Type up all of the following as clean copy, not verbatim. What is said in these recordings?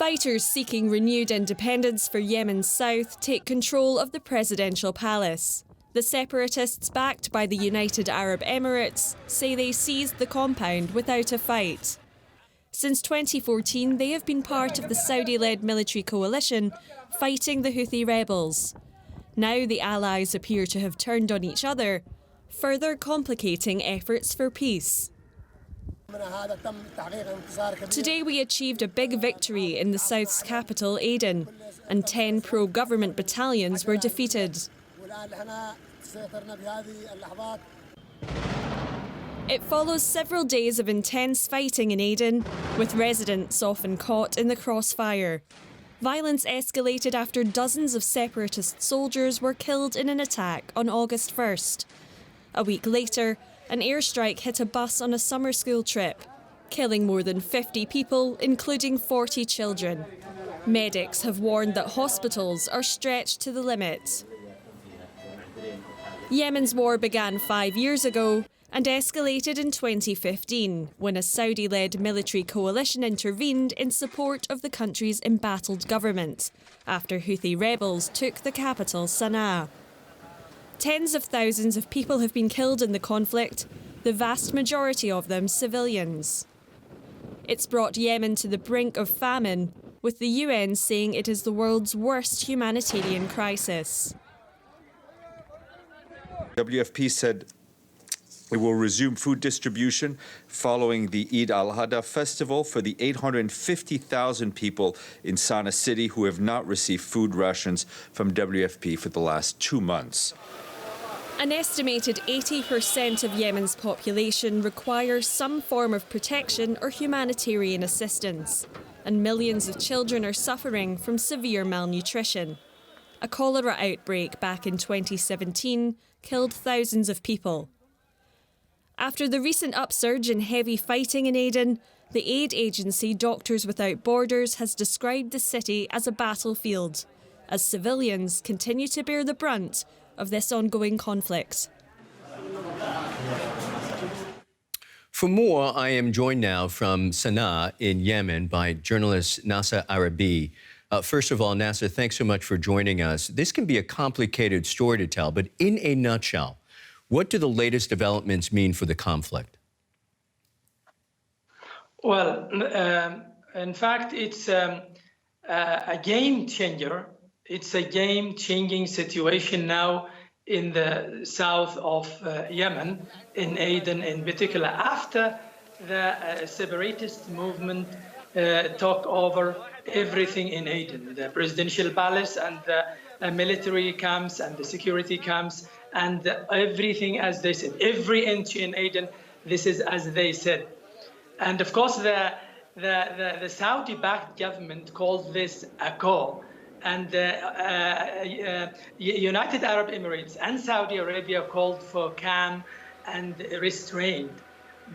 Fighters seeking renewed independence for Yemen's south take control of the presidential palace. The separatists, backed by the United Arab Emirates, say they seized the compound without a fight. Since 2014, they have been part of the Saudi-led military coalition fighting the Houthi rebels. Now the allies appear to have turned on each other, further complicating efforts for peace. Today we achieved a big victory in the south's capital, Aden, and 10 pro-government battalions were defeated. It follows several days of intense fighting in Aden, with residents often caught in the crossfire. Violence escalated after dozens of separatist soldiers were killed in an attack on August 1st. A week later, an airstrike hit a bus on a summer school trip, killing more than 50 people, including 40 children. Medics have warned that hospitals are stretched to the limit. Yemen's war began 5 years ago and escalated in 2015 when a Saudi-led military coalition intervened in support of the country's embattled government after Houthi rebels took the capital, Sana'a. Tens of thousands of people have been killed in the conflict, the vast majority of them civilians. It's brought Yemen to the brink of famine, with the UN saying it is the world's worst humanitarian crisis. WFP said it will resume food distribution following the Eid al-Adha festival for the 850,000 people in Sana'a city who have not received food rations from WFP for the last 2 months. An estimated 80% of Yemen's population requires some form of protection or humanitarian assistance, and millions of children are suffering from severe malnutrition. A cholera outbreak back in 2017 killed thousands of people. After the recent upsurge in heavy fighting in Aden, the aid agency Doctors Without Borders has described the city as a battlefield, as civilians continue to bear the brunt of this ongoing conflict. For more, I am joined now from Sana'a in Yemen by journalist Nasser Arrabyee. First of all, Nasser, thanks so much for joining us. This can be a complicated story to tell, but in a nutshell, what do the latest developments mean for the conflict? Well, in fact, it's a game changer. It's a game-changing situation now in the south of Yemen, in Aden in particular, after the separatist movement took over everything in Aden, the presidential palace and the military camps and the security camps and everything, as they said, every inch in Aden, this is as they said. And of course, the Saudi-backed government called this a coup. And United Arab Emirates and Saudi Arabia called for calm and restraint.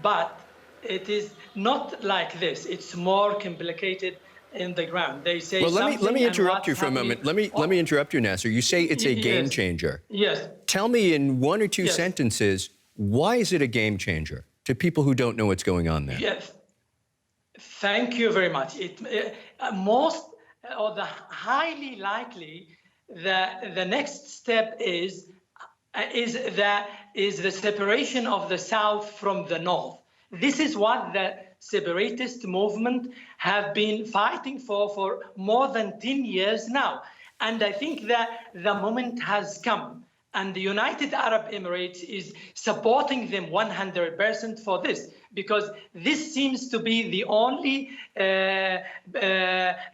But it is not like this. It's more complicated in the ground. They say well, let me interrupt you for a moment. Let me interrupt you, Nasser. You say it's a game changer. Yes. Tell me in one or two sentences, why is it a game changer to people who don't know what's going on there? Yes. Thank you very much. Most or the highly likely the next step is the separation of the south from the north. This is what the separatist movement have been fighting for more than 10 years now. And I think that the moment has come. And the United Arab Emirates is supporting them 100% for this, because this seems to be the only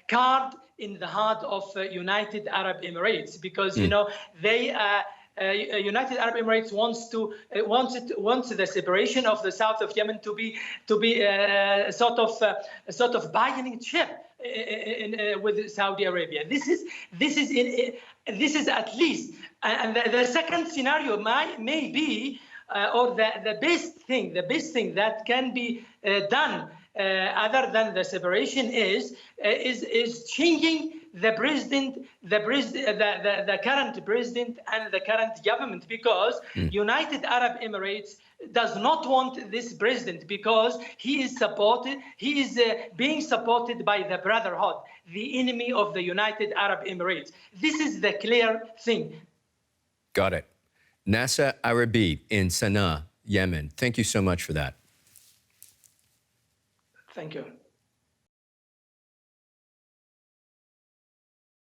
card in the heart of United Arab Emirates, because you know they United Arab Emirates wants the separation of the south of Yemen to be a sort of bargaining chip with Saudi Arabia. This is at least, and the second scenario may be, or the best thing that can be done other than the separation is changing the current president and the current government, because United Arab Emirates does not want this president, because he is being supported by the Brotherhood, the enemy of the United Arab Emirates. This is the clear thing. Got it. Nasser Arrabyee in Sana'a, Yemen. Thank you so much for that. Thank you.